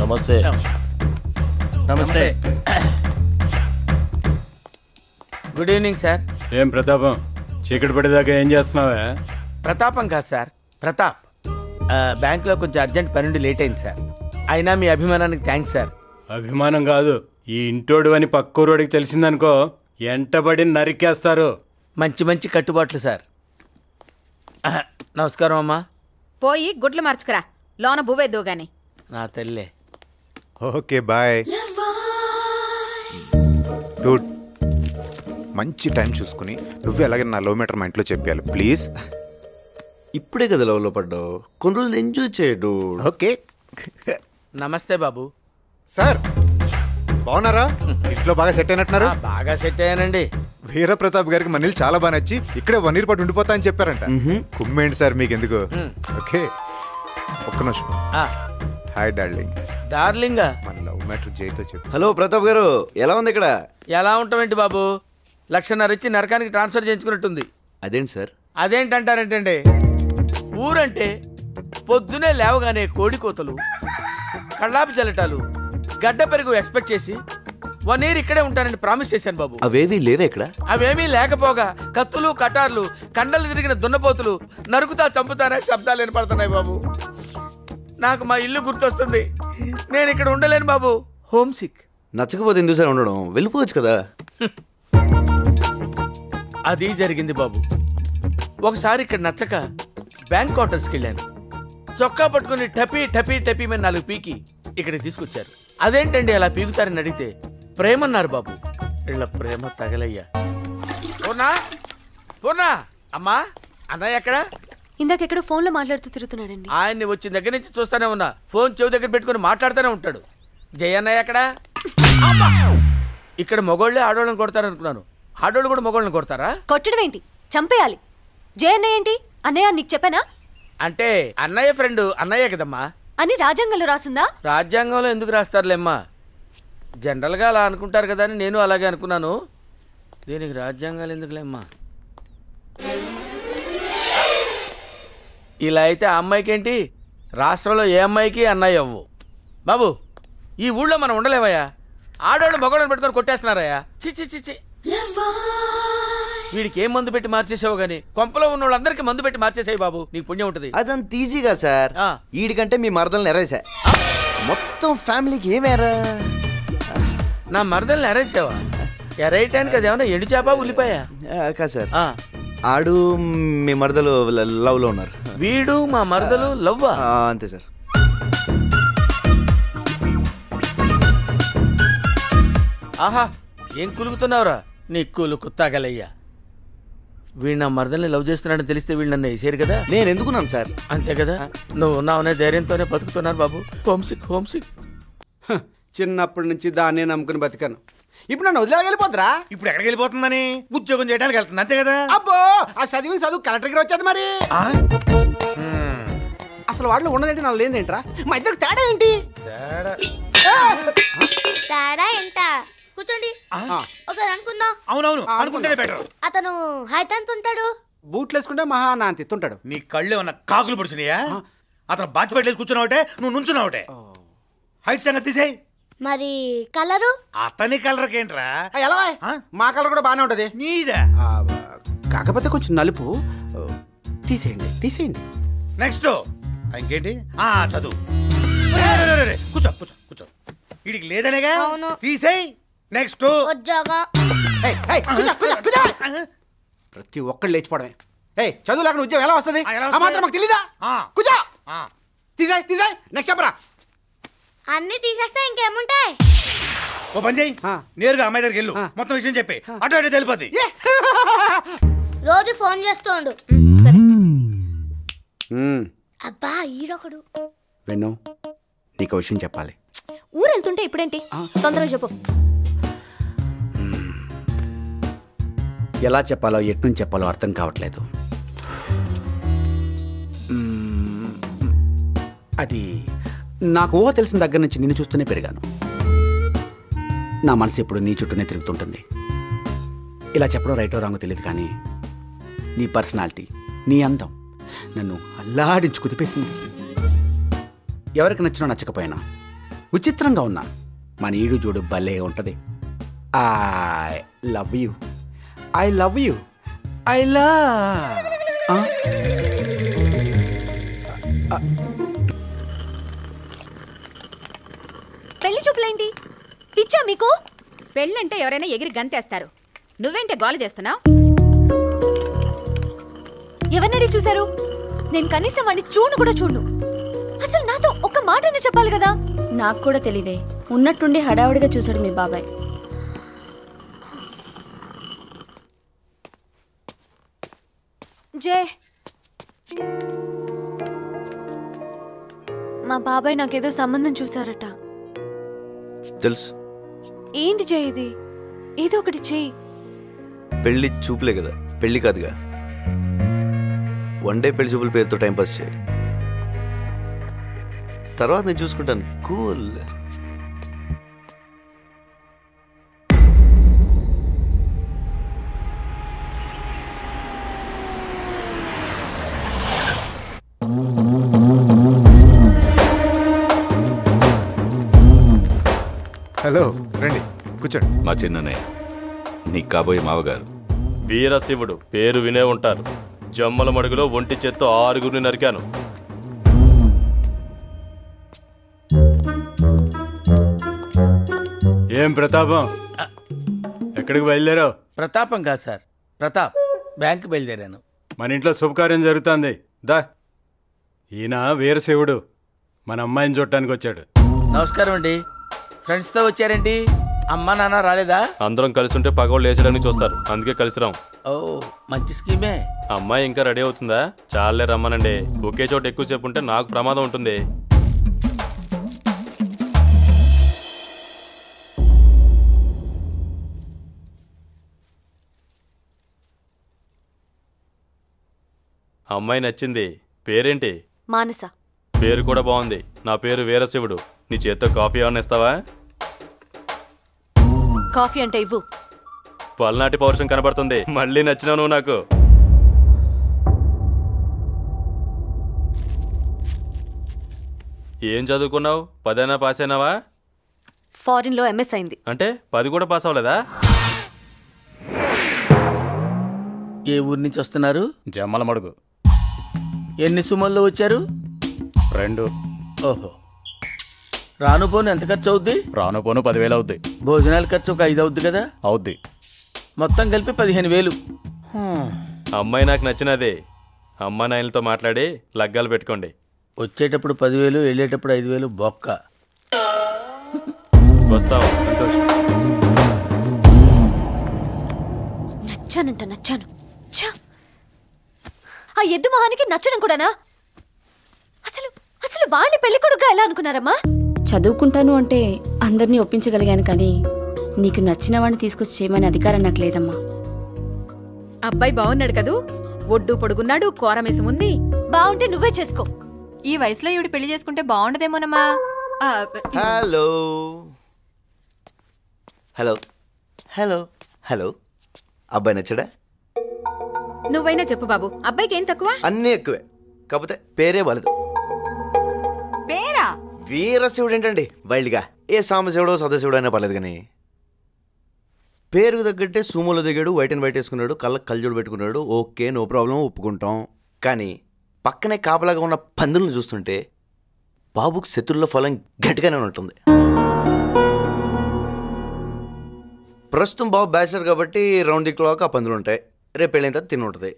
నమస్తే. నమస్తే. Good evening sir. ఏం ప్రతాపం, చీకటి పడేదాకా ఏం చేస్తున్నావా? ప్రతాపం కాదు సార్, ప్రతాప్. బ్యాంకులో కొంచెం అర్జెంట్ పని నుండి లేట్ అయింది సార్. అయినా మీ అభిమానానికి థ్యాంక్స్ సార్. అభిమానం కాదు, ఈ ఇంటోడు అని పక్కూరోడికి తెలిసిందనుకో ఎంటబడి నరికేస్తారు. మంచి మంచి కట్టుబాట్లు సార్. నమస్కారం అమ్మా. పోయి గుడ్లు మార్చుకురా, లోన బువ్వేద్దు గాని. నా తల్లే. Okay boy. డూడ్, మంచి టైం చూసుకుని నువ్వు ఎలాగే నా లో మీటర్ మా ఇంట్లో చెప్పాలి ప్లీజ్. ఇప్పుడే కదా లవ్లో పడ్డావు, కొన్ని రోజులు ఎంజాయ్ చేయడు. ఓకే. నమస్తే బాబు. సార్ బాగున్నారా? ఇంట్లో బాగా సెట్ అయినట్టున్నారు. బాగా సెట్ అయ్యానండి. వీరప్రతాప్ గారికి మనీళ్ళు చాలా బాగా నచ్చి ఇక్కడే 1 year పాటు ఉండిపోతా అని చెప్పారంట. కుమ్మేంటి సార్ మీకు ఎందుకు. ఓకే ఒక్క నిమిషం. Hi darling. డార్లింగా? మన లవ్ మ్యాటర్ జైతో చెప్పు. హలో ప్రతాప్ గారు, ఎలా ఉంది ఇక్కడ? ఎలా ఉంటామేంటి బాబు, 1,00,000 ఇచ్చి నరకానికి ట్రాన్స్ఫర్ చేయించుకున్నట్టుంది. అదేంటి సార్? అదేంటంటారేంటండి, ఊరంటే పొద్దునే లేవగానే కోడి కోతలు, కళ్ళాపి జల్లటాలు, గడ్డ పెరుగు ఎక్స్పెక్ట్ చేసి 1 year ఇక్కడే ఉంటానని ప్రామిస్ చేశాను బాబు. అవేవి లేవే ఇక్కడ? అవేమీ లేకపోగా కత్తులు కటార్లు, కండలు తిరిగిన దున్నపోతులు, నరుకుతా చంపుతానే శబ్దాలు వినపడుతున్నాయి బాబు. నాకు మా ఇల్లు గుర్తొస్తుంది. నేను ఇక్కడ ఉండలేను బాబు, హోమ్ సిక్. నచ్చకపోతే ఎందుకు సార్ ఉండడం, వెళ్ళిపోవచ్చు కదా. అది జరిగింది బాబు. ఒకసారి ఇక్కడ నచ్చక బ్యాంక్ క్వార్టర్స్కి వెళ్ళాను. చొక్కా పట్టుకుని టపీ టపీ టపీ మీద 4 పీకి ఇక్కడికి తీసుకొచ్చారు. అదేంటండి అలా పీకుతారని అడిగితే ప్రేమన్నారు బాబు. వీళ్ళ ప్రేమ తగలయ్యా. పూర్ణా, పూర్ణా, అమ్మా అన్నయ్య ఎక్కడ? ఇందాకెక్కడో ఫోన్లో మాట్లాడుతూ తిరుగుతున్నాడండి. ఆయన్ని వచ్చిన దగ్గర నుంచి చూస్తానే ఉన్నా, ఫోన్ చెవి దగ్గర పెట్టుకుని మాట్లాడుతూనే ఉంటాడు. జయ అన్నయ్య ఎక్కడ? ఇక్కడ మగోళ్ళే ఆడోళ్ళని కొడతారనుకున్నాను, ఆడోళ్ళు కూడా మగోళ్ళని కొడతారా? కొట్టడం ఏంటి, చంపేయాలి. జయ అన్నయ్య ఏంటి? అన్నయ్య నీకు చెప్పానా? అంటే అన్నయ్య ఫ్రెండ్ అన్నయ్య కదమ్మా అని రాజ్యాంగంలో రాసుందా? రాజ్యాంగంలో ఎందుకు రాస్తారులేమ్మా, జనరల్గా అలా అనుకుంటారు కదా అని నేను అలాగే అనుకున్నాను. దీనికి రాజ్యాంగాలు ఎందుకులేమ్మా. ఇలా అయితే ఆ అమ్మాయికి ఏంటి, రాష్ట్రంలో ఏ అమ్మాయికి అన్నయ్య అవ్వు బాబు. ఈ ఊళ్ళో మనం ఉండలేవయ్యా, ఆడవాళ్ళు మగవాళ్ళని పెట్టుకొని కొట్టేస్తున్నారయ్యా. చి చి చి చి. వీడికి ఏం మందు పెట్టి మార్చేసావు గానీ కొంపలో ఉన్న వాళ్ళందరికీ మందు పెట్టి మార్చేసాయి బాబు, నీకు పుణ్యం ఉంటుంది. అదంత ఈజీగా సార్. ఈడికంటే మీ మరదల్ని ఎరేసా, మొత్తం ఫ్యామిలీకి ఏమేరా. నా మరదల్ని ఎరేసావా? ఎరేయటానికి అది ఏమన్నా ఎండు చేప ఉల్లిపాయా? కాదు సార్, ఆడు మీ మరదలు లవ్ లో ఉన్నారు. వీడు మా మరదలు లవ్వా? అంతే సార్. ఆహా, ఏం కులుకుతున్నావురా, నీ కులుకు తగలయ్యా. వీడు నా మరదల్ని లవ్ చేస్తున్నాడని తెలిస్తే వీళ్ళు నన్ను వేసారు కదా. నేను ఎందుకున్నాను సార్? అంతే కదా, నువ్వు ఉన్నావునే ధైర్యంతోనే బతుకుతున్నాను బాబు. Homesick homesick. చిన్నప్పటి నుంచి దాన్నే నమ్ముకుని బతికాను. ఇప్పుడు నన్ను వదిలేగలిపోతురా? ఇప్పుడు ఎక్కడికి వెళ్ళిపోతుందని ఉద్యోగం చేయడానికి వెళ్తుంది అంతే కదా. అబ్బో, ఆ చదివిన చదువు కలెక్టర్ గారు వచ్చేది మరి. అసలు వాళ్ళు ఉన్నదేంటి, నాకు లేదేంట్రా? మా ఇద్దరికి తేడా ఏంటి? తేడా ఏంట? కూర్చోండి ఒకసారి అనుకుందాం. అవునవును, అనుకుంటేనే బెటర్. అతను హైట్ ఎంత ఉంటాడు? బూట్లు వేసుకుంటే మహా నా అంత ఎత్తుంటాడు. నీ కళ్ళు ఏమన్నా కాకులు పొడిచినాయా? అతను బాచి పెట్టలేసి కూర్చున్నావుటే, నువ్వు నుంచున్నావుటే. హైట్ సంగతి తీసేయి. మరి కలరు? అతని కలర్ ఏంట్రా? ఎలా మా కలర్ కూడా బాగానే ఉంటది. నీదా? కాకపోతే కొంచెం నలుపు. తీసేయండి తీసేయండి. నెక్స్ట్ ఇంకేంటి? చదువు. కూర్చో కూర్చో కూర్చో. వీడికి లేదనేగా, తీసేయి. నెక్స్ట్ ఉద్యోగం. ప్రతి ఒక్కళ్ళు లేచిపోవడమే. చదువు లేకుండా ఉద్యోగం ఎలా వస్తుంది? మాత్రం మాకు తెలీదా? కూర్చో. తీసేయ్ తీసేయ్. నెక్స్ట్ చెప్పరా. అన్ని తీసేస్తే ఇంకేముంటాయి? ఓ పని చేయి, నేరుగా అమ్మాయి దగ్గరికి వెళ్ళు, మొత్తం విషయం చెప్పి అటు అటు తెలిపోద్ది. రోజు ఫోన్ చేస్తుండు. అబ్బా ఈడొకడు. వెన్ను, నీకు విషయం చెప్పాలి. ఊరు వెళ్తుంటే ఇప్పుడేంటి, తొందరగా చెప్పు. ఎలా చెప్పాలో ఎటు నుంచి చెప్పాలో అర్థం కావట్లేదు. అది నాకు ఊహ తెలిసిన దగ్గర నుంచి నిన్ను చూస్తూనే పెరిగాను. నా మనసు ఎప్పుడు నీ చుట్టూనే తిరుగుతుంటుంది. ఇలా చెప్పడం రైటో రాంగో తెలియదు, కానీ నీ పర్సనాలిటీ, నీ అందం నన్ను అల్లాడించి కుదిపేసింది. ఎవరికి నచ్చినా నచ్చకపోయినా విచిత్రంగా ఉన్నా మన ఈడు చూడు భలే ఉంటది. I love you, I love you, I love. పెళ్లి చూపులేంటి? పిచ్చా మీకు? పెళ్ళంటే ఎవరైనా ఎగిరి గంతేస్తారు. నువ్వేంటే గోల చేస్తున్నావు? ఎవరినడి చూశారు? నేను కనీసం వాడిని చూడు కూడా చూడు. అసలు నాతో ఒక మాటనే చెప్పాలి కదా. నాకు కూడా తెలీదే, ఉన్నట్టుండి హడావుడిగా చూశాడు మీ బాబాయ్. జే, మా బాబాయ్ నాకేదో సంబంధం చూశారట. తెలుసు. ఏంటి జే ఇది? ఏదో ఒకటి చేయి. పెళ్లి చూపులే కదా, పెళ్లి కాదుగా. వన్ డే పెళ్లి చూపుల పేరుతో టైంపాస్ చేయి, తర్వాత నేను చూసుకుంటాను. కూల్. హలో, రండి కూర్చోండి. మా చిన్ననే నీ కాబోయే మావగారు. వీరశివుడు పేరు వినే ఉంటారు. జమ్మల మడుగులో ఒంటి చేత్తో 6 నరికాను. ఏం ప్రతాపం, ఎక్కడికి బయలుదేరావు? ప్రతాపం కాదు సార్, ప్రతాప్. బ్యాంక్ బయలుదేరాను. మన ఇంట్లో శుభకార్యం జరుగుతుంది. దా, ఈయన వీరశివుడు మన అమ్మాయిని చూడటానికి వచ్చాడు. నమస్కారం అండి. ఫ్రెండ్స్తో వచ్చారేంటి? అమ్మా నాన్న రాలేదా? అందరం కలిసి ఉంటే పగవాళ్ళు లేచడానికి చూస్తారు, అందుకే కలిసి రాం. ఓ, మంచి స్కీమే. అమ్మాయి ఇంకా రెడీ అవుతుందా? చాలే రమ్మనండి. ఒకే చోట ఎక్కువసేపు ఉంటే నాకు ప్రమాదం ఉంటుంది. అమ్మాయి నచ్చింది. పేరేంటి? మానస. పేరు కూడా బాగుంది. నా పేరు వీరశివుడు. నీ చేత్తో కాఫీ ఏమన్నా ఇస్తావా? కాఫీ అంటే ఇవ్వు. పల్నాటి పౌరుషం కనబడుతుంది. మళ్ళీ నచ్చినావు నువ్వు నాకు. ఏం చదువుకున్నావు? 10 పాస్ అయినావా? ఫారిన్ లో ఎంఎస్ అయింది. అంటే 10 కూడా పాస్ అవ్వలేదా? ఏ ఊరి నుంచి వస్తున్నారు? జమ్మల మడుగు. ఎన్ని సుమల్లో వచ్చారు? 2. ఓహో. రాను పోను ఎంత ఖర్చు అవుద్ది? రాను పోను 10,000 అవుద్ది. భోజనాల ఖర్చు ఒక 5 అవుద్ది కదా? అవుద్ది. మొత్తం కలిపి 15,000. అమ్మాయి నాకు నచ్చినదే. అమ్మా నాయనలతో మాట్లాడి లగ్గాలు పెట్టుకోండి. వచ్చేటప్పుడు 10,000, వెళ్ళేటప్పుడు 5,000 బొక్క. వస్తావా? నచ్చాను. ఆ ఎద్దు మొహానికి నచ్చడం కూడానా? అసలు వాడిని పెళ్లి కొడుకుగా ఎలా అనుకున్నారమ్మా? చదువుకుంటాను అంటే అందరినీ ఒప్పించగలిగాను, కానీ నీకు నచ్చిన వాడిని తీసుకొచ్చి చేయమనే అధికారం నాకు లేదమ్మా. అబ్బాయి బాగున్నాడు కదూ? ఒడ్డు పొడుగున్నాడు, కోరమేసం ఉంది. బాగుంటే నువ్వే చేసుకో. ఈ వయసులో ఈవిడ పెళ్లి చేసుకుంటే బాగుండదేమోనమ్మా. Hello hello hello hello. అబ్బాయి నచ్చడా? నువ్వైనా చెప్పు బాబు, అబ్బాయికి ఏం తక్కువ? అన్నీ ఎక్కువే, కాకపోతే పేరే వలదు. పేరా? వీరశివుడు ఏంటండి వైల్డ్గా. ఏ సాంబశివుడో సదాశివుడో అయినా పర్లేదు, కానీ పేరుకు తగ్గట్టే సూమోలో దిగాడు, వైట్ అండ్ వైట్ వేసుకున్నాడు, కళ్ళకు కళ్ళజోడు పెట్టుకున్నాడు. ఓకే, నో ప్రాబ్లం, ఒప్పుకుంటాం. కానీ పక్కనే కాపలాగా ఉన్న పందులను చూస్తుంటే బాబుకు శత్రువుల ఫలం గట్టిగానే ఉంటుంది. ప్రస్తుతం బాబు బ్యాచిలర్ కాబట్టి రౌండ్ ది క్లాక్ ఆ పందులు ఉంటాయి. రేపు పెళ్ళైన తర్వాత తిని ఉంటుంది.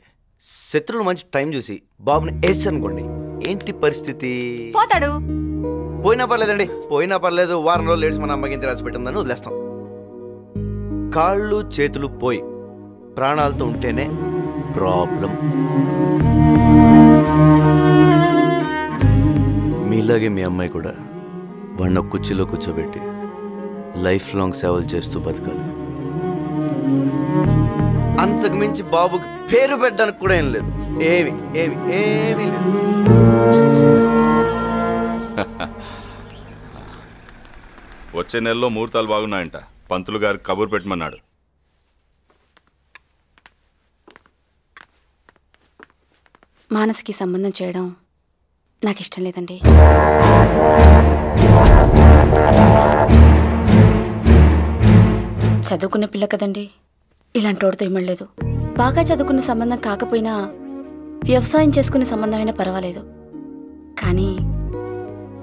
శత్రువులు మంచి టైం చూసి బాబుని వేసి అనుకోండి, ఏంటి పరిస్థితి? పోతాడు. పోయినా పర్లేదండి, పోయినా పర్లేదు. వారం రోజులు లేట్స్ మన అమ్మకి ఇంత రాసి పెట్టిందని వదిలేస్తాం. కాళ్ళు చేతులు పోయి ప్రాణాలతో ఉంటేనే ప్రాబ్లం. మీలాగే మీ అమ్మాయి కూడా వాడిని కుర్చీలో కూర్చోబెట్టి లైఫ్ లాంగ్ సేవలు చేస్తూ బతకాలి. అంతకు మించి బాబుకి పేరు పెట్టడానికి కూడా ఏం లేదు. ఏమి ఏమి ఏమీ లేదు. వచ్చే నెలలో ముహూర్తాలు బాగున్నాయంట. పంతులు గారికి కబురు పెట్టమన్నాడు. మానసికి సంబంధం చేయడం నాకు ఇష్టం లేదండి. చదువుకున్న పిల్ల కదండి, ఇలాంటి వాడితో ఇమ్మలేదు. బాగా చదువుకున్న సంబంధం కాకపోయినా వ్యవసాయం చేసుకునే సంబంధమైనా పర్వాలేదు, కానీ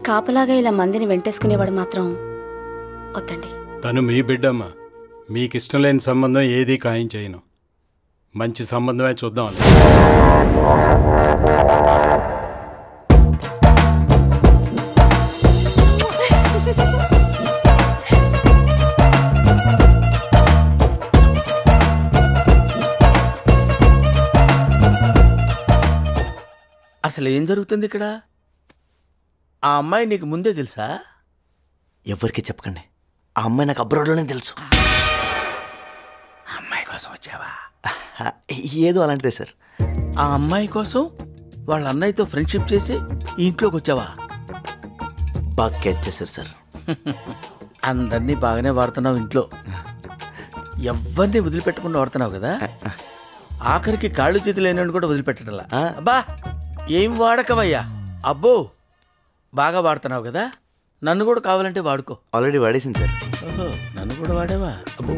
కాపలాగా ఇలా మందిని వెంటేసుకునేవాడు మాత్రం వద్దండి. తను మీ బిడ్డమ్మా, మీకిష్టం లేని సంబంధం ఏదీ ఖాయం చేయను. మంచి సంబంధమే చూద్దాం. అసలు ఏం జరుగుతుంది ఇక్కడ? ఆ అమ్మాయి నీకు ముందే తెలుసా? ఎవరికి చెప్పకండి, ఆ అమ్మాయి నాకు అబ్రాడ్లోనే తెలుసు. అమ్మాయి కోసం వచ్చావా? ఏదో అలాంటిదే సార్. ఆ అమ్మాయి కోసం వాళ్ళ అన్నయ్యతో ఫ్రెండ్షిప్ చేసి ఈ ఇంట్లోకి వచ్చావా? బాగా క్యాచ్ చేశారు సార్. అందరినీ బాగానే వాడుతున్నావు ఇంట్లో, ఎవరిని వదిలిపెట్టకుండా వాడుతున్నావు కదా. ఆఖరికి కాళ్ళు చేతులు లేని కూడా వదిలిపెట్టడంలా. అబ్బా ఏం వాడకమయ్యా. అబ్బో బాగా వాడుతున్నావు కదా, నన్ను కూడా కావాలంటే వాడుకో. ఆల్రెడీ వాడేసింది సార్. ఓహో నన్ను కూడా వాడేవా? అబ్బో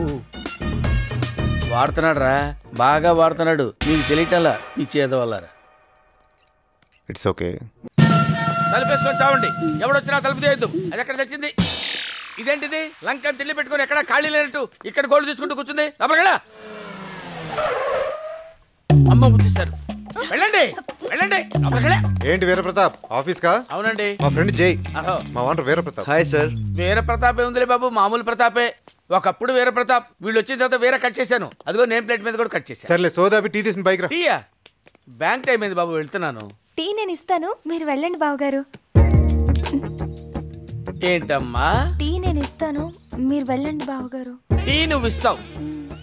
వాడుతున్నాడు రా, బాగా వాడుతున్నాడు. నీకు తెలియటంలా పిచ్చేదో వాళ్ళరా. It's okay. తలుపేసుకొని చావండి, ఎవడొచ్చినా తలుపు తీయద్దు. అది ఎక్కడ తెచ్చింది? ఇదేంటిది? లంకని తిల్లి పెట్టుకుని ఎక్కడ ఖాళీ లేనట్టు ఇక్కడ గోల్డ్ తీసుకుంటూ కూర్చుంది. లోపలికెళ్ళా. అమ్మ ముచ్చిస్తారు. వెళ్ళండి వెళ్ళండి. ఏంటి వీరప్రతాప్ ఆఫీస్ కా? అవునండి. మా ఫ్రెండ్ జై, మా ఓనర్ వీరప్రతాప్. Hi sir. వీరప్రతాపే ఉందిలే బాబు, మామూలు ప్రతాపే. ఒకప్పుడు వీరప్రతాప్, వీళ్ళు వచ్చిన తర్వాత వేరే కట్ చేశాను. అదిగో నేమ్ ప్లేట్ మీద కూడా కట్ చేశాను. సర్లే సోదాబి టీ తీసిన బైక్ రా. టీయా? బ్యాంక్ టైం అయింది బాబు, వెళ్తున్నాను. టీ నేను ఇస్తాను, మీరు వెళ్ళండి బావగారు. ఏంటమ్మా? టీ నేను ఇస్తాను, మీరు వెళ్ళండి బావగారు. టీ నువ్వు ఇస్తావు,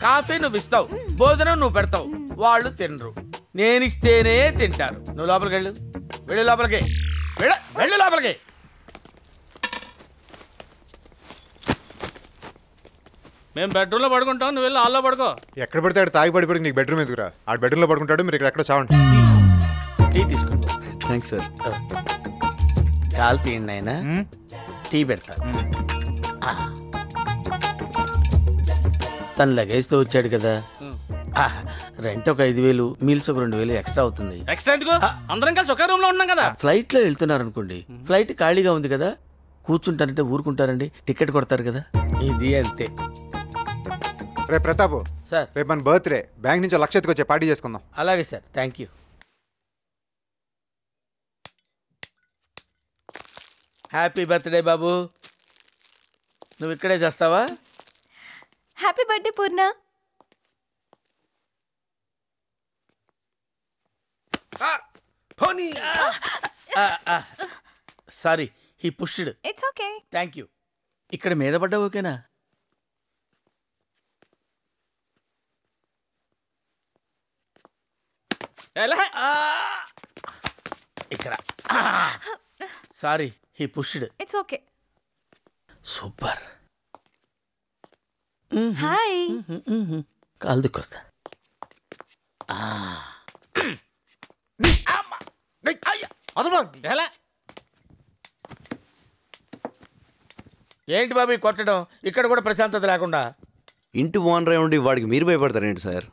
కాఫీ నువ్వు ఇస్తావు, భోజనం నువ్వు పెడతావు, వాళ్ళు తినరు. నేనిస్తేనే తింటారు. నువ్వు లోపలికి వెళ్ళు, వెళ్ళి లోపలికి వెళ్ళు లోపలికి. మేము బెడ్రూమ్లో పడుకుంటాం, నువ్వు వెళ్ళి హాల్లో పడుకో. ఎక్కడ పడితే ఆడు తాగి పడిపోయి నీకు బెడ్రూమ్ ఎందుకురా? ఆడు బెడ్రూమ్లో పడుకుంటాడు, మీరు ఇక్కడ ఎక్కడో చావండి. టీ తీసుకోండి. Thanks sir. కాలు తీయండి ఆయన, టీ పెడతా. తను లగేజ్తో వచ్చాడు కదా, రెంట్ ఒక 5,000, మీల్స్ ఒక 2,000 ఎక్స్ట్రా అవుతుంది. ఎక్స్ట్రా ఎందుకు? అందరం కలిసి ఒకే రూమ్ లో ఉన్నాం కదా. ఫ్లైట్ లో వెళ్తున్నారు అనుకోండి, ఫ్లైట్ ఖాళీగా ఉంది కదా, కూర్చుంటారంటే ఊరుకుంటారండి, టికెట్ కొడతారు కదా, ఇది అంతే. రే ప్రతాప్ సార్, రేపు మన బర్త్డే, బ్యాంక్ నుంచి 1,00,000 వచ్చే పార్టీ చేసుకుందాం. అలాగే sir, thank you. Happy birthday బాబు. నువ్వు ఇక్కడే చేస్తావా? Happy birthday Purna. Sorry, he pushed. It's okay. Thank you. ఇక్కడ మీద పడ్డా ఓకేనా? ఇక్కడ sorry, he pushed. It's okay. Super. Hi. కాలు దిక్కొస్తా. ఏంటి బాబు కొట్టడం? ఇక్కడ కూడా ప్రశాంతత లేకుండా. ఇంటి ఓనర్ ఉండి వాడికి మీరు భయపడతారేంటి సార్?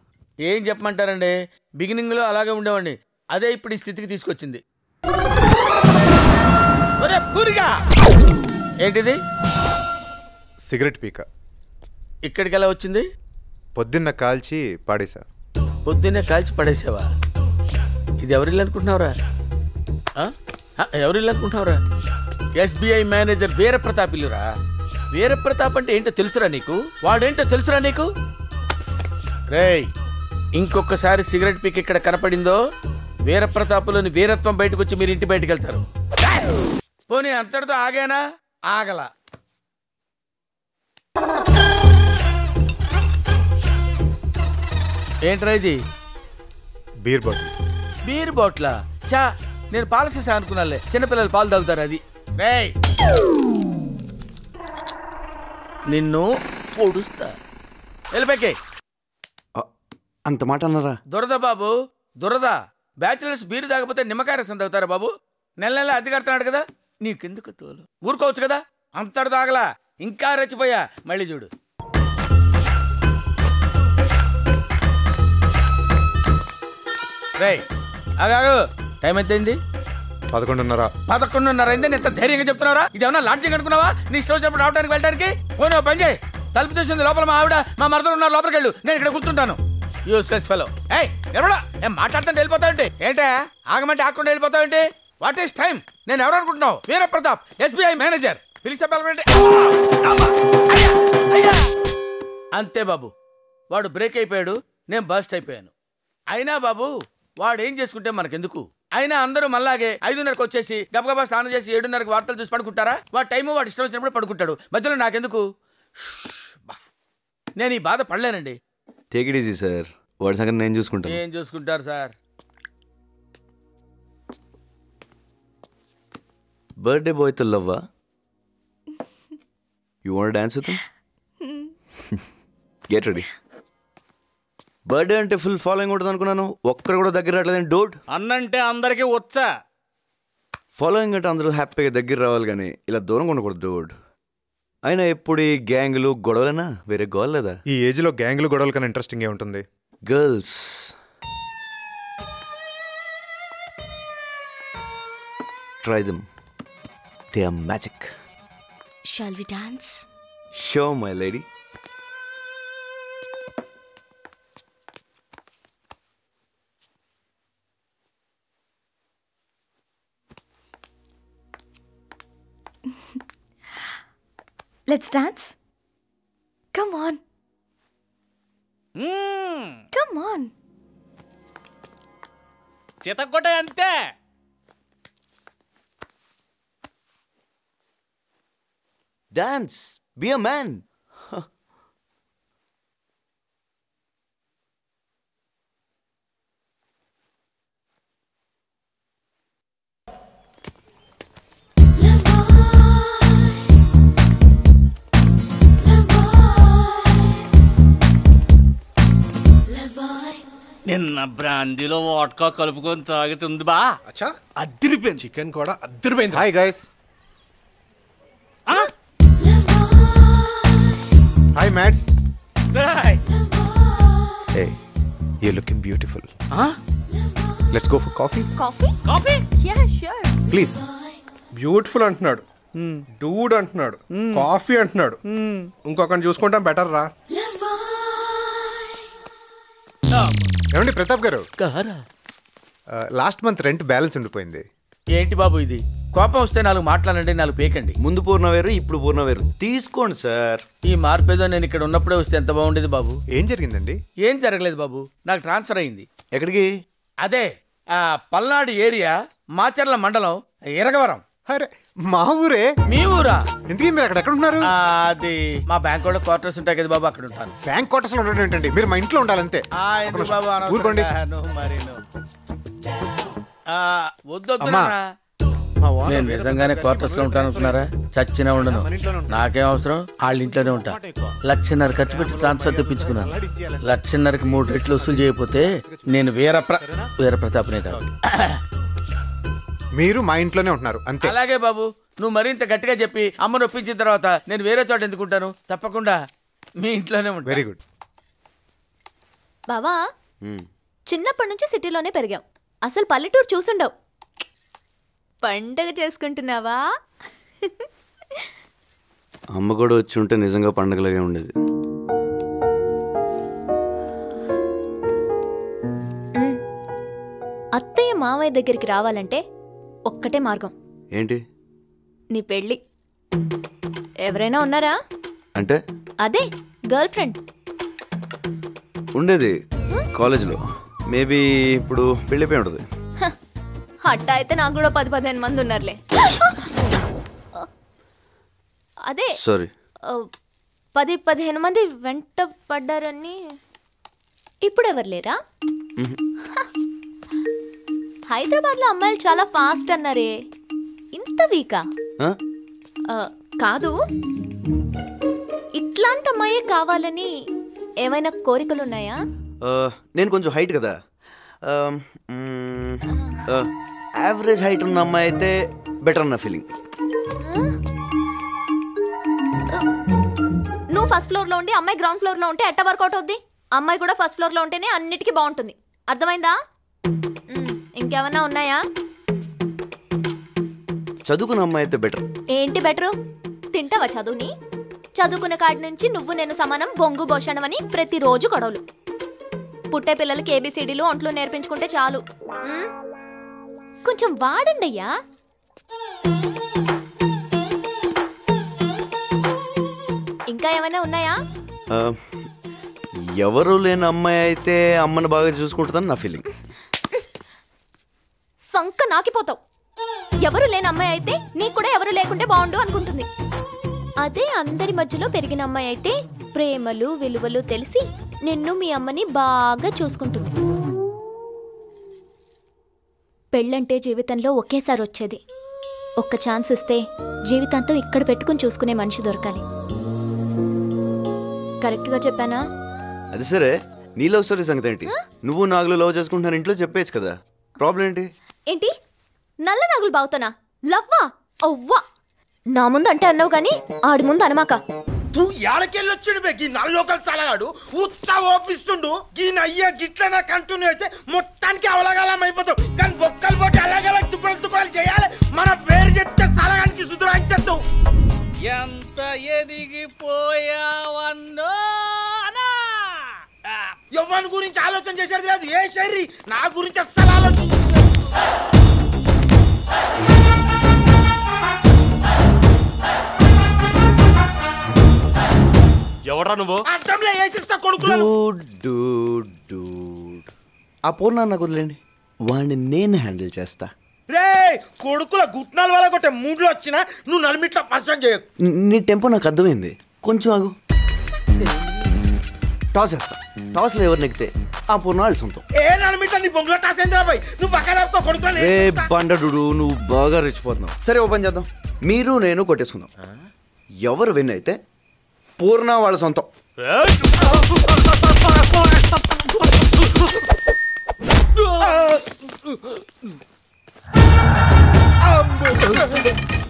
ఏం చెప్పమంటారండి, బిగినింగ్ లో అలాగే ఉండేవాడిని, అదే ఇప్పుడు ఈ స్థితికి తీసుకొచ్చింది. ఏంటిది? సిగరెట్ పీక. ఇక్కడికి ఎలా వచ్చింది? పొద్దున్న కాల్చి పాడేసా. పొద్దున్నే కాల్చి పడేసావా? ఇది ఎవరిల్లు అనుకుంటున్నావురా? ఎవరిల్లు అనుకుంటున్నావురా? SBI మేనేజర్ వీరప్రతాప్ ఇల్లురా. వీరప్రతాప్ అంటే ఏంటో తెలుసురా నీకు? వాడేంటో తెలుసురా నీకు? రేయ్, ఇంకొకసారి సిగరెట్ పీక్ ఇక్కడ కనపడిందో వీరప్రతాపులోని వీరత్వం బయటకు వచ్చి మీరు ఇంటి బయటకు వెళ్తారు. పోనీ అంతటితో ఆగానా? ఆగల. ఏంట్రా ఇది? Beer bottle. బీర్ బాటిలా? చా, నేను పాల సీసా అనుకున్నాలే, చిన్నపిల్లలు పాలు తాగుతారు అది. రేయ్, నిన్ను పొడుస్తా. వెళ్ళిపోకే. అంత మాట అన్నారా? దురద బాబు, దురద. బ్యాచులర్స్ బీరు తాగకపోతే నిమ్మకాయ రసం తాగుతారా బాబు? నెల నెల అద్దె కడుతున్నాడు కదా, నీకెందుకు తోలు? ఊరుకోవచ్చు కదా. అంతటి తాగలా, ఇంకా రెచ్చిపోయా. మళ్ళీ చూడు. రేయ్ ఆగాగు. టైం ఎంతైంది? 11:30. 11:30 అయింది. ఎంత ధైర్యంగా చెప్తున్నారా? ఇదేమన్నా లాడ్జింగ్ అనుకున్నావా? నీ ఇష్టం వచ్చినప్పుడు రావడానికి వెళ్ళడానికి? పోనీ పని చేయి, తలుపు తీసింది లోపల మా ఆవిడ మా మరదలు ఉన్నారు, లోపలికి వెళ్ళు, నేను ఇక్కడ కూర్చుంటాను. Useless fellow. ఏయ్ ఎవడా ఏం మాట్లాడుతుంటే వెళ్ళిపోతావంటే? ఏంటే ఆగమంటే ఆకుండా వెళ్ళిపోతావంటే? What is time? నేను ఎవరు అనుకుంటున్నావు? Veera Pratap, SBI manager. పిలిస్తే పిలవండి. అంతే బాబు, వాడు బ్రేక్ అయిపోయాడు, నేను బస్ట్ అయిపోయాను. అయినా బాబు వాడు ఏం చేసుకుంటే మనకెందుకు? అయినా అందరూ మళ్ళాగే 5:30కి వచ్చేసి గబగబా స్నానం చేసి 7:30కి వార్తలు చూసి పడుకుంటారా? వాడు టైము వాడు ఇష్టం వచ్చినప్పుడు పడుకుంటాడు, మధ్యలో నాకెందుకు? నేను ఈ బాధ పడలేనండి. టేక్ ఇట్ ఈజీ సార్, వాడి సంగతి నేను చూసుకుంటాను. ఏం చూసుకుంటారు సార్? బర్త్డే బాయ్తో లవ్వా? You want dance with him? Get ready. Birthday అంటే ఫుల్ ఫాలోయింగ్ ఉంటుంది అనుకున్నాను, ఒక్కరు కూడా దగ్గర రావట్లేదని. డోట్ అన్నంటే అందరికీ వచ్చా. ఫాలోయింగ్ అంటే అందరూ హ్యాపీగా దగ్గర రావాలి కానీ ఇలా దూరంగా ఉండకూడదు డోడ్. అయినా ఎప్పుడు ఈ గ్యాంగులు గొడవలైనా వేరే గోల్ లేదా? ఈ ఏజ్లో గ్యాంగులు గొడవల కన్నా ఇంట్రెస్టింగ్ ఏ ఉంటుంది? Girls try them, they are magic. Shall we dance? Show my lady. Let's dance. Come on. Come on. చితక్కొట్ట అంతే. Dance. Be a man. నిన్న బ్రాండీలో వాట్కా కలుపుకొని తాగుతుంది బా. అద్దరిపోయింది. చికెన్ కూడా అద్దరిపోయింది. Hi guys. Hi mates. Hey, you're looking beautiful. Let's go for coffee. Coffee? Yeah, sure. Please. Beautiful అంటున్నాడు, Dude అంటున్నాడు, కాఫీ అంటున్నాడు. ఇంకొకరిని చూసుకుంటాం బెటర్ రా. ఏమండి ప్రతాప్ గారు, లాస్ట్ మంత్ రెంట్ బ్యాలెన్స్ ఉండిపోయింది. ఏంటి బాబు ఇది? కోపం వస్తే 4 మాట్లాడండి, 4 పేకండి. ముందు పూర్ణ వేరు, ఇప్పుడు పూర్ణ వేరు. తీసుకోండి సార్. ఈ మార్పేదో నేను ఇక్కడ ఉన్నప్పుడే వస్తే ఎంత బాగుండేది బాబు. ఏం జరిగిందండి? ఏం జరగలేదు బాబు, నాకు ట్రాన్స్ఫర్ అయింది. ఎక్కడికి? అదే పల్నాడు ఏరియా, మాచర్ల మండలం, ఇరగవరం. అరే మా ఊరే. మీ ఊరా? ఎందుకు మీరు అక్కడ ఎక్కడ ఉన్నారు? అది మా బ్యాంక్ వాళ్ళ క్వార్టర్స్ ఉంటాయి కదా బాబు, అక్కడ ఉంటాను. బ్యాంక్ క్వార్టర్స్ లో ఉండడం ఏంటండి? మీరు మా ఇంట్లో ఉండాలంతే. ఎందుకు బాబు ఊరుకోండి. వద్దొద్దు. నేను నిజంగానే క్వార్టర్స్ లో ఉంటాను అనుకున్నారా? చచ్చినా ఉండను, నాకేం అవసరం. వాళ్ళ ఇంట్లోనే ఉంటా. 1,50,000 ఖర్చు పెట్టి ట్రాన్స్ఫర్ తెప్పించుకున్నాను. 1,50,000కి 3 రెట్లు వసూలు చేయకపోతే నేను వీర ప్రతాప్నే కాదు. మీరు మా ఇంట్లోనే ఉంటున్నారు అంతే. అలాగే బాబు, నువ్వు మరింత గట్టిగా చెప్పి అమ్మను ఒప్పించిన తర్వాత నేను వేరే చోట ఎందుకుంటాను? తప్పకుండా మీ ఇంట్లోనే ఉంటాను. Very good. బావా, చిన్నప్పటి నుంచి సిటీలోనే పెరిగాం, అసలు పల్లెటూరు చూసుండవు. పండగ చేసుకుంటున్నావా? అమ్మ కూడా వచ్చి ఉంటే నిజంగా పండగలాగే ఉండేది. అత్తయ్య మామయ్య దగ్గరికి రావాలంటే ఒక్కటే మార్గం. ఏంటి? నీ పెళ్ళి. ఎవరైనా ఉన్నారా? అంటే అదే గర్ల్ ఫ్రెండ్ ఉండేది కాలేజీలో. మేబీ ఇప్పుడు పెళ్ళిపోయి ఉంటుంది. అట్టా అయితే నాకు కూడా 10-15 మంది ఉన్నారులే. అదే సారీ, 10-15 మంది వెంట పడ్డారని. ఇప్పుడు ఎవరు లేరా? హైదరాబాద్ లో అమ్మాయిలు చాలా ఫాస్ట్ అన్నారే, ఇంత వీకా? కాదు, ఇట్లాంటి అమ్మాయే కావాలని ఏమైనా కోరికలున్నాయా? నేను కొంచెం హైట్ కదా, యావరేజ్ హైట్ ఉన్న అమ్మాయి అయితే బెటర్ అన్న ఫీలింగ్. నువ్వు ఫస్ట్ ఫ్లోర్ లో ఉండి అమ్మాయి గ్రౌండ్ ఫ్లోర్ లో ఉంటే ఎట్ట వర్కౌట్ అవుద్ది? అమ్మాయి కూడా ఫస్ట్ ఫ్లోర్ లో ఉంటేనే అన్నిటికీ బాగుంటుంది. అర్థమైందా? ఇంకేమన్నా ఉన్నాయా? చదువుకున్న అమ్మాయి అయితే బెటర్. ఏంటి బెటరు? తింటావా చదువుని? చదువుకున్న కాడి నుంచి నువ్వు నేను సమానం బొంగు భోషణమని ప్రతిరోజు గొడవలు. పుట్టే పిల్లలకి ఏబిసిడీలు ఒంట్లో నేర్పించుకుంటే చాలు. కొంచెం వాడండి అయ్యా. ఇంకా ఏమైనా ఉన్నాయా? ఎవరు లేని అమ్మాయి అయితే అమ్మని బాగా చూసుకుంటుందని నా ఫీలింగ్. సంక నాకిపోతావు. ఎవరు లేని అమ్మాయి అయితే నీకు కూడా ఎవరు లేకుంటే బాగుండు అనుకుంటుంది. అదే అందరి మధ్యలో పెరిగిన అమ్మాయి అయితే ప్రేమలు విలువలు తెలిసి నిన్ను మీ అమ్మని బాగా చూసుకుంటుంది. పెళ్ళంటే జీవితంలో ఒకేసారి వచ్చేది. ఒక్క ఛాన్స్ ఇస్తే జీవితాంతం ఇక్కడ పెట్టుకుని చూసుకునే మనిషి దొరకాలి. కరెక్ట్గా చెప్పానా? అది సరే, నీ లవ్ స్టోరీ సంగతి ఏంటి? నువ్వు నాగులు లవ్ చేసుకుంటున్నాను ఇంట్లో చెప్పేచ్చు కదా, ప్రాబ్లం ఏంటి? ఏంటి నల్ల నాగులు బావుతానా? లవ్వా? అవ్వా, నా ముందు అంటే అన్నావు కానీ ఆడి ముందు అనమాక. తూ ఏడకెళ్ళొచ్చాడు బే గీ నల్లోకలు సలగాడు ఉత్సా ఓపిస్తుండు. గీ నయ్య గిట్ల కంటిన్యూ అయితే మొత్తానికి అవలగాలం అయిపోతాం. కానీ బొక్కలు పోటీ అలాగలా తుక్కలు చేయాలి. మన పేరు చెప్తే సలగానికి సుధురాయించద్దు. ఎంత ఎదిగిపోయావన్నో యవ్వని గురించి ఆలోచన చేసేది లేదు. ఏ శరీరి నా గురించి అస్సలు ఆలోచన. ఎవరా నువ్వు? అర్థంలో వేసిస్తా కొడుకులు. ఆ పూర్ణ నాకు వదిలేండి, వాడిని నేను హ్యాండిల్ చేస్తా. రే కొడుకుల గుట్నాల వల్ల కొట్టే మూడ్లో వచ్చినా నువ్వు నలిమిట్లా పరిచయం చేయకు. నీ టెంపో నాకు అర్థమైంది, కొంచెం ఆగు. టాస్ వేస్తా. టాస్లో ఎవరు నెక్కితే ఆ పూర్ణ వాళ్ళ సొంతం. ఏ నలిమిట్లా నీ బొంగులో టాస్ ఏంద్రాబాయ్? నువ్వు పక్కన కొడుకులు. రే బండడు, నువ్వు బాగా రెచ్చిపోతున్నావు. సరే ఓపెన్ చేద్దాం, మీరు నేను కొట్టేసుకుందాం. ఎవరు విన్ అయితే పూర్ణ వాళ్ళ సొంతం.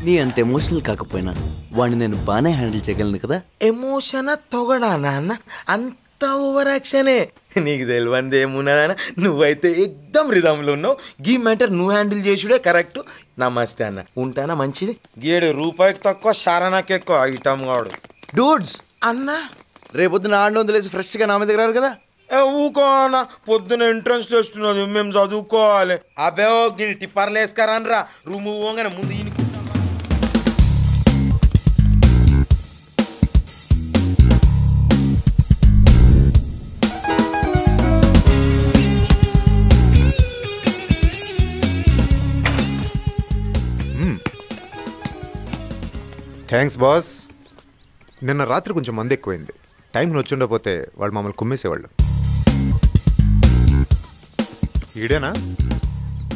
నీ అంత ఎమోషనల్ కాకపోయినా వాడిని నేను బాగానే హ్యాండిల్ చేయగలను కదా. ఎమోషన్ తొగడా నాన్న, అంత ఓవర్ యాక్షనే. నీకు తెలియంది ఏమున్నా నాన్న, నువ్వైతే ఎక్దమ్ రిధంలో ఉన్నావు. గీ మ్యాటర్ నువ్వు హ్యాండిల్ చేసుడే కరెక్ట్. నమస్తే అన్న, ఉంటానా? మంచిది. గేడు రూపాయికి తక్కువ శారానాకి ఎక్కువ ఐటమ్ కాడు. డూడ్స్ అన్న రేపొద్దున ఆడిని వదిలేసి ఫ్రెష్గా నా మీద దగ్గర కదా. ఊకో అన్న, పొద్దున ఎంట్రన్స్ టెస్ట్ ఉన్నది, మేము చదువుకోవాలి. అబ్బే టిప్పర్లు వేసుకరానరా రూమ్ పోగానే ముందు ఈయనకుంటాం. Thanks boss. నిన్న రాత్రి కొంచెం మంది ఎక్కువైంది. టైం వచ్చుండపోతే వాళ్ళు మమ్మల్ని కుమ్మేసేవాళ్ళు. ఈడేనా?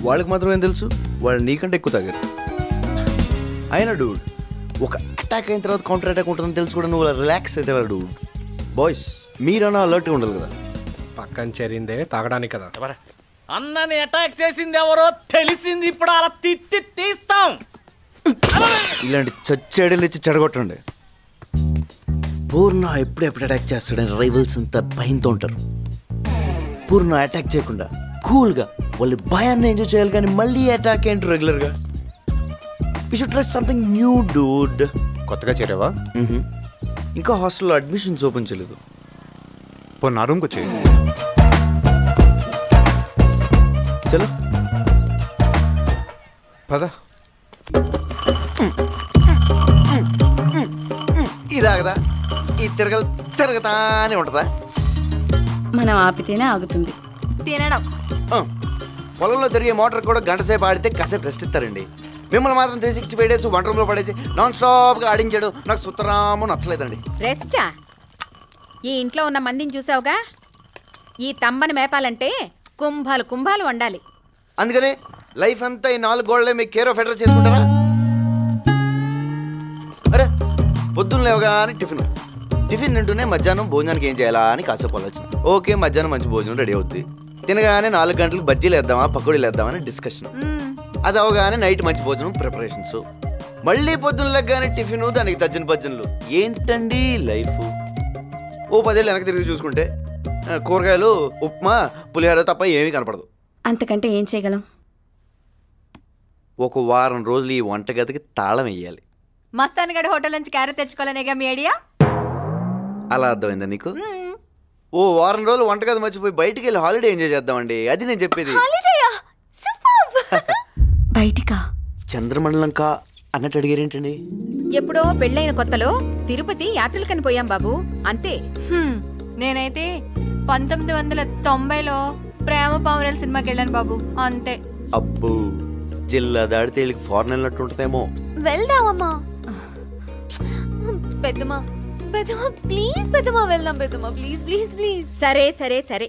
వాళ్ళకి మాత్రం ఏం తెలుసు, వాళ్ళు నీకంటే ఎక్కువ తాగారు. అయినా డూడ్, ఒక అటాక్ అయిన తర్వాత కౌంటర్ అటాక్ ఉంటుందని తెలుసు కూడా నువ్వు రిలాక్స్ అయితే వాళ్ళు. డూడ్ బాయ్స్ మీరన్నా అలర్ట్గా ఉండాలి కదా. పక్కన చేరిందే తాగడానికి కదా. అన్నని అటాక్ చేసింది ఎవరో తెలిసింది, ఇప్పుడు అలా తీస్తాం. ఇలాంటి చచ్చేడలు ఇచ్చి చెడగొట్టండి. పూర్ణ ఎప్పుడు అటాక్ చేస్తాడని రైవల్స్ అంతా భయంతో ఉంటారు. పూర్ణ అటాక్ చేయకుండా కూల్గా వాళ్ళు భయాన్ని ఎంజాయ్ చేయాలి, కానీ మళ్ళీ అటాక్ ఏంటి రెగ్యులర్గా. We should try something new dude. కొత్తగా చేరావా? ఇంకా హాస్టల్లో అడ్మిషన్స్ ఓపెన్ చేయలేదు. పో నా రూమ్కి వచ్చేయి. చలో పద. ఇదాగదా ఈ తిరగతానే ఉంటుందా? మనం ఆపితేనే ఆగుతుంది. తినడం పొలంలో తిరిగే మోటార్ కూడా గంట సేపు ఆడితే కాసేపు రెస్ట్ ఇస్తారండి. మిమ్మల్ని మాత్రం 365 days వంట రూమ్లో పడేసి నాన్ స్టాప్గా ఆడించాడు. నాకు సుతరాము నచ్చలేదండి. రెస్టా? ఈ ఇంట్లో ఉన్న మందిని చూసావుగా, ఈ తమ్మని మేపాలంటే కుంభాలు కుంభాలు వండాలి. అందుకని లైఫ్ అంతా ఈ 4 గోళ్ళే మీకు కేర్ ఆఫ్ అడ్రస్ చేసుకుంటారా? అరే పొద్దున్న లేవగానే టిఫిన్ తింటూనే మధ్యాహ్నం భోజనానికి ఏం చేయాలా అని కాసేపు ఆలోచన. ఓకే, మధ్యాహ్నం మంచి భోజనం రెడీ అవుతుంది. తినగానే 4 గంటలకు బజ్జీలు వేద్దామా పకోడీలు వేద్దామని డిస్కషన్. అది అవగానే నైట్ మంచి భోజనం ప్రిపరేషన్స్. మళ్ళీ పొద్దున్న లెగ్గానే టిఫిన్, దానికి తజ్జన భజ్జనలు. ఏంటండి లైఫ్? ఓ 10 ఏళ్ళు వెనక్కి తిరిగి చూసుకుంటే కూరగాయలు, ఉప్మా, పులిహోర తప్ప ఏమీ కనపడదు. అంతకంటే ఏం చేయగలం? ఒక వారం రోజులు ఈ వంటగదికి తాళం వేయాలి. మస్తాన్గఢ్ హోటల్ నుంచి క్యారెట్ తెచ్చుకోవాలనేగా మీ ఐడియా? అలా అర్థమైందా నీకు? ఓ వారం రోజులు వంటగది మర్చిపోయి బయటికి వెళ్ళి హాలిడే ఎంజాయ్ చేద్దామండి, అది నేను చెప్పేది. బయటికా? చంద్రమండలంకా అన్నట్టు అడిగారేంటండి? ఎప్పుడో పెళ్ళైన కొత్తలో తిరుపతి యాత్రలకని పోయాం బాబు, అంతే. నేనైతే 1990లో ప్రేమ పావురాల సినిమాకి వెళ్ళాను బాబు, అంతే. అబ్బో, జిల్లా దాడితే వీళ్ళకి ఫారెన్ వెళ్ళినట్టు ఉంటుందేమో. వెళ్దామమ్మా. పెద్దమ్మా పెద్దమ్మా ప్లీజ్, పెద్దమ్మా వెళ్దాం పెద్దమ్మా, ప్లీజ్ ప్లీజ్ ప్లీజ్. సరే సరే సరే,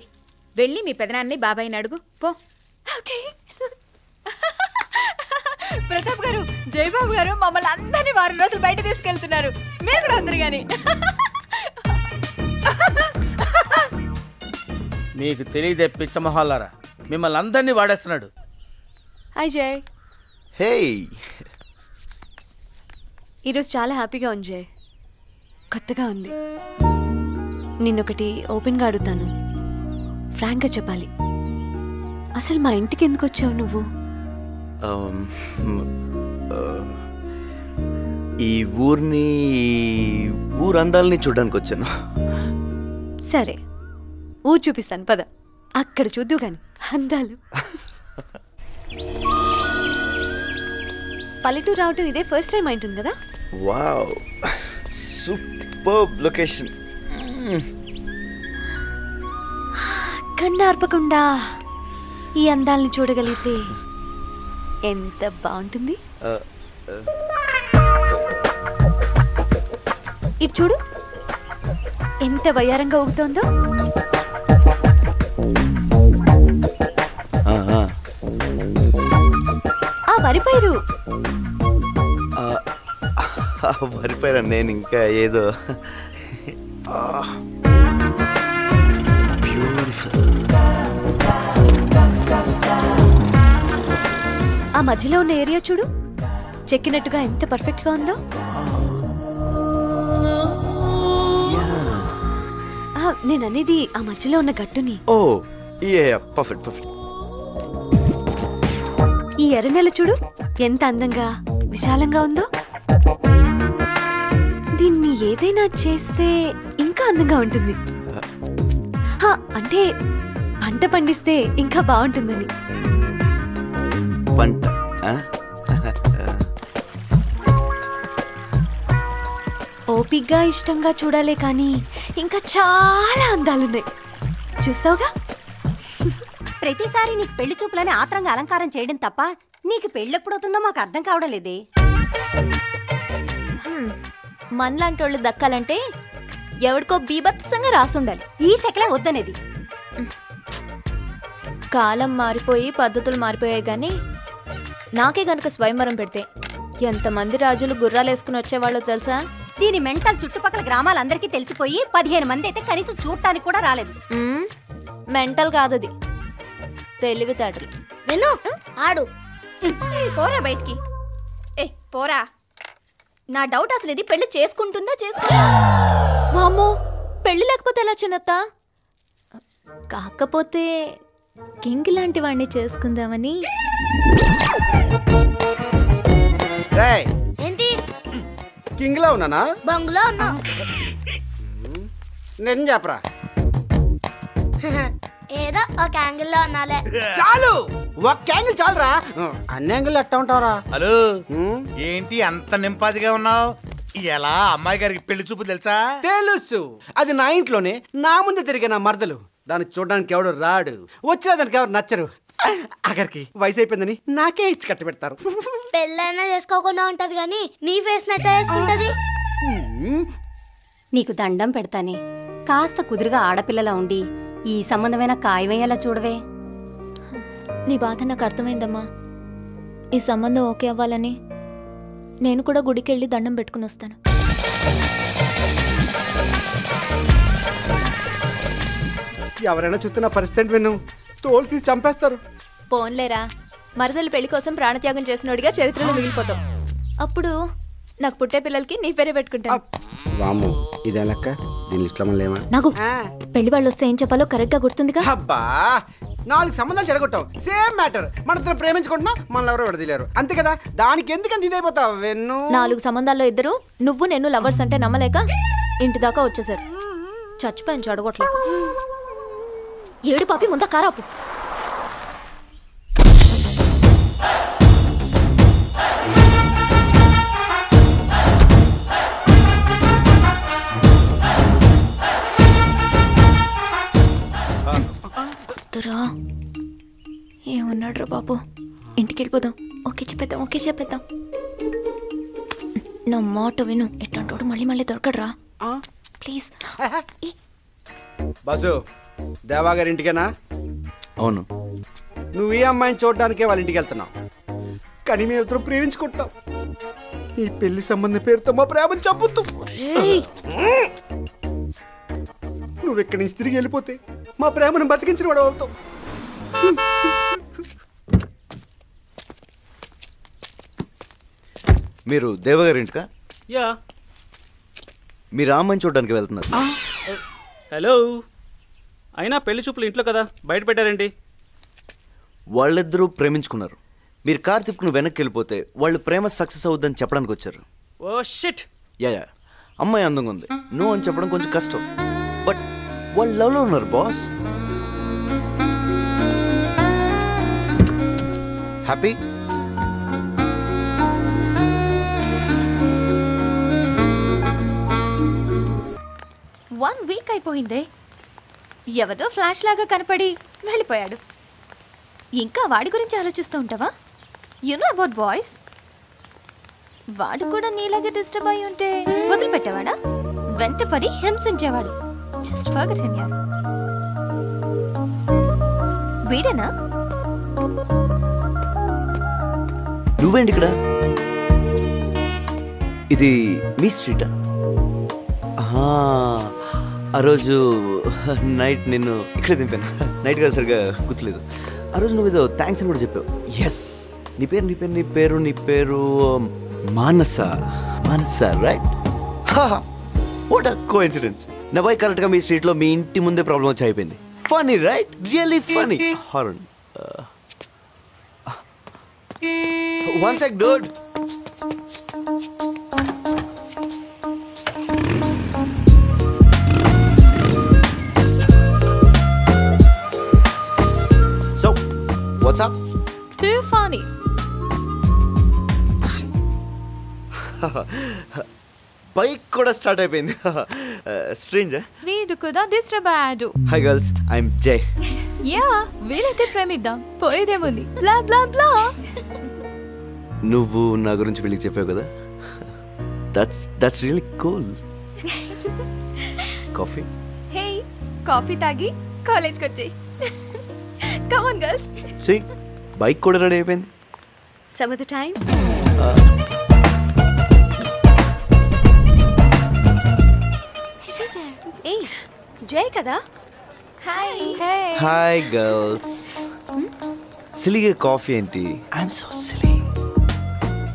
వెళ్ళి మీ పెదనాన్ని బాబాయ్ని అడుగు పో. ప్రతాప్ గారు, జయబాబు గారు మమ్మల్ని అందరినీ వారం రోజులు బయట తీసుకెళ్తున్నారు, మీరు కూడా అందరు గాని. మీకు తెలియదే పిచ్చమహాలారా, మిమ్మల్ని అందరినీ వాడేస్తున్నాడు. హాయ్ జయ్. హే, ఈరోజు చాలా హ్యాపీగా ఉంది జయ్, కొత్తగా ఉంది. నిన్నొకటి ఓపెన్గా అడుగుతాను, ఫ్రాంక్గా చెప్పాలి. అసలు మా ఇంటికి ఎందుకు వచ్చావు నువ్వు? ఈ ఊరిని, ఊరందాలని చూడడానికి వచ్చాను. సరే, ఊరు చూపిస్తాను పద, అక్కడ చూద్దు గాని అందాలు. పల్లెటూరు రావటం ఇదే ఫస్ట్ టైం అయింటుంది కదా? Wow, super location. కన్నార్పకుండా ఈ అందాలని చూడగలిగితే ఎంత బాగుంటుంది. ఇటు చూడు, ఎంత వయ్యారంగా ఊగుతోందో. ఆ వరిపైరు, వరిపైరా, నేను ఇంకా ఏదో. ఆ మధ్యలో ఉన్న ఏరియా చూడు, చెక్కినట్టుగా ఎంత పర్ఫెక్ట్ గా ఉందో. నేను అనేది ఆ మధ్యలో ఉన్న గట్టుని. ఓ యా, పర్ఫెక్ట్ పర్ఫెక్ట్. ఈ ఎర్రనెల చూడు, ఎంత అందంగా విశాలంగా ఉందో. దీన్ని ఏదైనా చేస్తే ఇంకా అందంగా ఉంటుంది. అంటే పంట పండిస్తే ఇంకా బాగుంటుందని. పంట ఓపిగ్గా ఇష్టంగా చూడాలే కానీ ఇంకా చాలా అందాలున్నాయి, చూస్తావుగా. ప్రతిసారి నీకు పెళ్లి చూపులని ఆత్రంగా అలంకారం చేయడం తప్ప నీకు పెళ్ళెప్పుడవుతుందో మాకు అర్థం కావడం లేదే. మనలాంటి వాళ్ళు దక్కాలంటే ఎవడికో బీభత్సంగా రాసుండాలి. ఈ సెకలే వద్దనేది. కాలం మారిపోయి పద్ధతులు మారిపోయాయి కానీ నాకే గనుక స్వయంవరం పెడితే ఎంతమంది రాజులు గుర్రాలు వేసుకుని వచ్చేవాళ్ళో తెలుసా? దీని మెంటల్ చుట్టుపక్కల గ్రామాలందరికీ తెలిసిపోయి 15 మంది అయితే కనీసం చూడటానికి కూడా రాలేదు. మెంటల్ కాదది, తెలివితేటలు. విను, ఆడు. పోరా బయటికి. పోరా. నా డౌట్ అసలు ఇది పెళ్లి చేసుకుంటుందా వామ్మో, పెళ్లి లేకపోతే ఎలా చిన్నత్త? కాకపోతే కింగ్ లాంటి వాడిని చేసుకుందామని. ఏంటి? కింగ్ లో ఉన్నానా? బంగ్లా ఉన్నా. నేను చెప్పరా, ఏదో ఒక యాంగిల్ లో ఉన్నాలే. చాలు, ఒక్క యాంగిల్ చాలురా. అన్ని యాంగిల్ ఎట్టా ఉంటావరా? హలో, ఏంటి అంత నింపాదిగా ఉన్నావు? ఎలా అమ్మాయి గారికి పెళ్లి చూపు తెలుసా? తెలుసు, అది నా ఇంట్లోనే నా ముందు తిరిగే నా మరదలు. దాన్ని చూడడానికి ఎవడు రాడు, వచ్చినా దానికి ఎవరు నచ్చరు. అక్కడికి వయసు అయిపోయిందని నాకే ఇచ్చి కట్టి పెడతారు. పెళ్ళైనా చేసుకోకుండా ఉంటది కానీ నీ ఫేస్ నట్టే వేసుకుంటది. నీకు దండం పెడతానే, కాస్త కుదురుగా ఆడపిల్లలా ఉండి ఈ సంబంధమైన ఖాయమయ్యేలా చూడవే. నీ బాధ నాకు అర్థమైందమ్మా. ఈ సంబంధం ఓకే అవ్వాలని నేను కూడా గుడికి వెళ్ళి దండం పెట్టుకుని వస్తాను. ఎవరైనా చూస్తున్న పరిస్థితి విను, తోలు తీసి చంపేస్తారు. పోన్లేరా, మరదలు పెళ్లి కోసం ప్రాణత్యాగం చేసినోడిగా చరిత్రలో మిగిలిపోతావు. అప్పుడు నాకు పుట్టే పిల్లలకి నీ పేరే పెట్టుకుంటాను. వాము ఇదే లెక్క, దీని లిస్ట్లో మనం లేమా? నాకు పెళ్లి వాళ్ళు వస్తే ఏం చెప్పాలో కరెక్ట్ గా గుర్తుందిగా? అబ్బా 4 సంబంధాలు చెడగొట్టావు. సేమ్ మ్యాటర్, మన ఇద్దరు ప్రేమించుకుంటున్నాం, మనల్ని ఎవరో విడదీలేరు, అంతే కదా. దానికి ఎందుకంత ఇదైపోతావు వెన్ను? 4 సంబంధాల్లో ఇద్దరు నువ్వు నేను లవర్స్ అంటే నమ్మలేక ఇంటి దాకా వచ్చేసారు. చచ్చిపోయాను చెడగొట్టలేక. ఏడు పాపి ముందా కారాపు. ఏమన్నాడు రా బాబు? ఇంటికి వెళ్ళిపోదాం. ఓకే చెప్పేద్దాం. నా మాట విను, ఎట్లాంటోడు మళ్ళీ మళ్ళీ దొరకడరా ప్లీజ్. బాసు, దేవా గారి ఇంటికేనా? అవును. నువ్వు ఈ అమ్మాయిని చూడడానికే వాళ్ళ ఇంటికి వెళ్తున్నావు, కానీ మేము ఇద్దరు ప్రేమించుకుంటాం. ఈ పెళ్లి సంబంధం పేరుతో మా ప్రేమను చంపుతూ నువ్వు ఇక్కడి నుంచి తిరిగి వెళ్ళిపోతే మా ప్రేమను బతికించిన వాడు అవుతావు. మీరు దేవగారి ఇంటికా? యా. మీరు ఆ అమ్మాయిని చూడడానికి వెళ్తున్నారు. హలో, అయినా పెళ్లి చూపులు ఇంట్లో కదా, బయట పెట్టారేంటి? వాళ్ళిద్దరూ ప్రేమించుకున్నారు. మీరు కార్ తిప్పుకుని వెనక్కి వెళ్ళిపోతే వాళ్ళు ప్రేమ సక్సెస్ అవుద్దని చెప్పడానికి వచ్చారు. Oh shit. యా అమ్మాయి అందంగా ఉంది, నో అని చెప్పడం కొంచెం కష్టం. బట్ వాళ్ళు లవ్లో ఉన్నారు బాస్. హ్యాపీ? వన్ వీక్ అయిపోయిందే. ఎవదో ఫ్లాష్ లాగా కనపడి వెళ్ళిపోయాడు. ఇంకా వాడి గురించి ఆలోచిస్తూ ఉంటావా? You know about boys. వాడు కూడా నీలాగే డిస్టర్బ్ అయి ఉంటే వదిలిపెట్టేవాడా? వెంట పడి హింసించేవాడు. జస్ట్ ఫర్గెట్ హిమ్ యార్. వీడేనా? నువ్వేంటి ఇక్కడ? ఇది మీ స్ట్రీటా? ఆ రోజు నైట్ నిన్ను ఇక్కడే దింపాను. నైట్ కాదు, సరిగా గుర్తులేదు. ఆ రోజు నువ్వు ఏదో థ్యాంక్స్ అని కూడా చెప్పావు. ఎస్, నీ పేరు Manasa right? What a coincidence. నా బాయ్ కరెక్ట్గా మీ స్ట్రీట్లో మీ ఇంటి ముందే ప్రాబ్లం వచ్చి అయిపోయింది. Funny right? Really funny. Horn one sec dude. So, what's up? Too funny. Bike కూడా స్టార్ట్ అయిపోయింది. స్ట్రేంజ్. వీడు కూడా డిస్టర్బ్ అయ్యాడు. Hi girls, I'm Jai. Yeah, వీలైతే ప్రేమిద్దాం, పోయేదేముంది. బ్లా బ్లా బ్లా. నువ్వు నా గురించి వీళ్ళకి చెప్పావు కదా, that's really cool. Coffee? Hey, coffee తాగి కాలేజ్కి వచ్చేయ్. Come on girls. See, bike కూడా రెడీ అయిపోయింది. Some of the time. ఏయ్, జై కదా? హాయ్. Hi girls. సిలీగా కాఫీ ఏంటి? I'm so silly.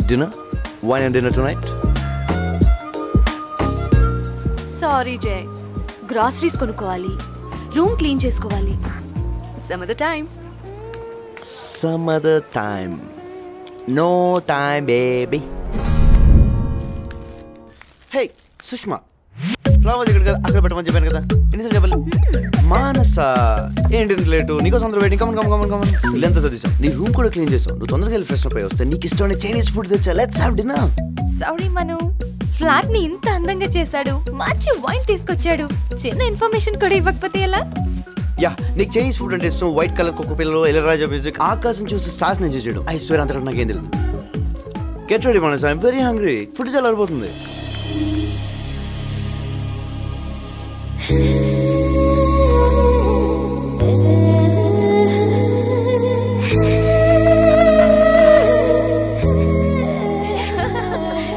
Dinner? Wine and dinner tonight? Sorry Jai, groceries కొనుక్కోవాలి, రూమ్ క్లీన్ చేసుకోవాలి. Some other time. Some other time. No time, baby. Hey, Sushma, flowers ఇక్కడ కదా, అక్కడ పెట్టమని చెప్పాను కదా, ఎన్నిసార్లు చెప్పాలి? మానస, ఏంటి లేటు? నీకోసం అందరూ వెయిటింగ్. కమన్. ఇల్లంతా చదివాం, నీ రూమ్ కూడా క్లీన్ చేసావు. నువ్వు తొందరగా వెళ్ళి ఫ్రెష్ అప్ అయ్యి వస్తా. నీకు ఇష్టమైన చైనీస్ ఫుడ్ తెచ్చా. Let's have dinner. Sorry Manu, flat ని ఇంత అందంగా చేశాడు, మంచి వైన్ తీసుకొచ్చాడు, చిన్న ఇన్ఫర్మేషన్ కూడా ఇవ్వకపోతే ఎలా? యా, నీకు చైనీస్ ఫుడ్ అంటే ఇష్టం. వైట్ కలర్ కుక్క పిల్లలు, ఇళయరాజా మ్యూజిక్, ఆకాశం చూసి స్టార్స్ ఎంజాయ్ చేయడం. ఐ స్వేర్ అంతకంటే నాకేం తెలియదు. Get ready Manas, I'm very hungry. Food చాలా అరిపోతుంది.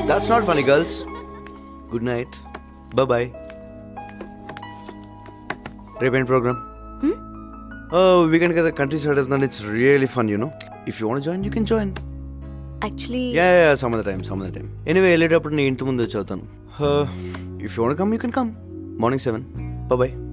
That's not funny, girls. Good night. Bye-bye. రేపేంటి ప్రోగ్రామ్? వీకెండ్ కదా, కంట్రీ సైడ్ వెళ్తున్నాను. It's really fun, you know. If you want join, you can join. Actually some other time anyway వెళ్ళేటప్పుడు నీ ఇంటి ముందు చదువుతాను. If you want come you can come. Morning 7. Bye.